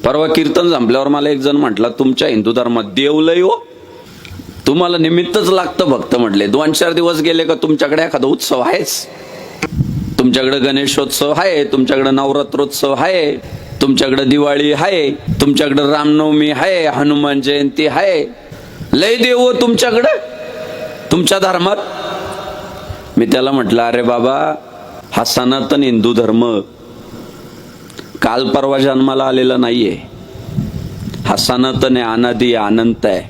परवा कीर्तन संपल्यावर मला एक जण म्हटला, तुमच्या हिंदू धर्मात देव लय हो, तुम्हाला निमित्तच लागतं भक्त म्हटले. 2-4 दिवस गेले का तुमच्याकडे एखादा उत्सव आहेच. तुमच्याकडे गणेशोत्सव आहे, तुमच्याकडे नवरात्रोत्सव आहे, तुमच्याकडे दिवाळी आहे, तुमच्याकडे रामनवमी आहे, हनुमान जयंती आहे. लय देव हो तुमच्याकडे, तुमच्या धर्मात. मी त्याला म्हटलं, अरे बाबा, हा सनातन हिंदू धर्म काल परवा जन्माला आलेला नाहीये. हा सनातन आहे, अनादी आहे, अनंत आहे.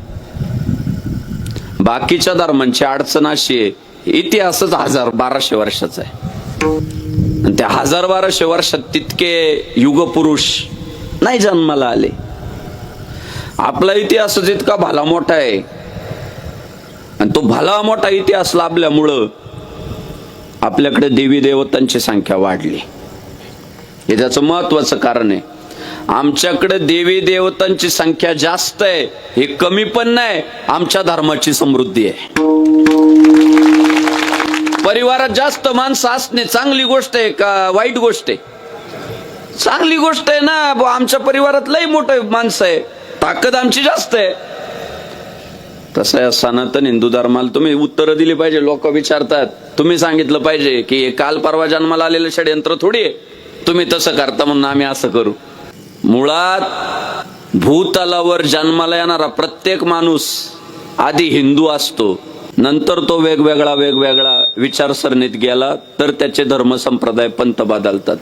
बाकीच्या धर्मांची अडचण अशी आहे, इतिहासच 1000-1200 वर्षाचा आहे. आणि त्या 1000-1200 वर्षात तितके युगपुरुष नाही जन्माला आले. आपला इतिहासच इतका भला मोठा आहे, आणि तो भला मोठा इतिहास लाभल्यामुळं आपल्याकडे देवी देवतांची संख्या वाढली. हे त्याचं महत्वाचं कारण आहे. आमच्याकडे देवी देवतांची संख्या जास्त आहे हे कमी पण नाही, आमच्या धर्माची समृद्धी आहे. परिवारात जास्त माणसं असणे चांगली गोष्ट आहे का वाईट गोष्ट आहे? चांगली गोष्ट आहे ना. आमच्या परिवारात लई मोठं माणसं आहे, ताकद आमची जास्त आहे. तसं आहे सनातन हिंदू धर्माला. तुम्ही उत्तरं दिली पाहिजे. लोक विचारतात, तुम्ही सांगितलं पाहिजे की हे काल परवा जन्माला आलेलं षडयंत्र थोडी आहे, तुम्ही तसं करता म्हणून आम्ही असं करू. मुळात भूतलावर जन्माला येणारा प्रत्येक माणूस आधी हिंदू असतो, नंतर तो वेगवेगळा विचारसरणीत गेला तर त्याचे धर्म संप्रदाय पंथ बदलतात.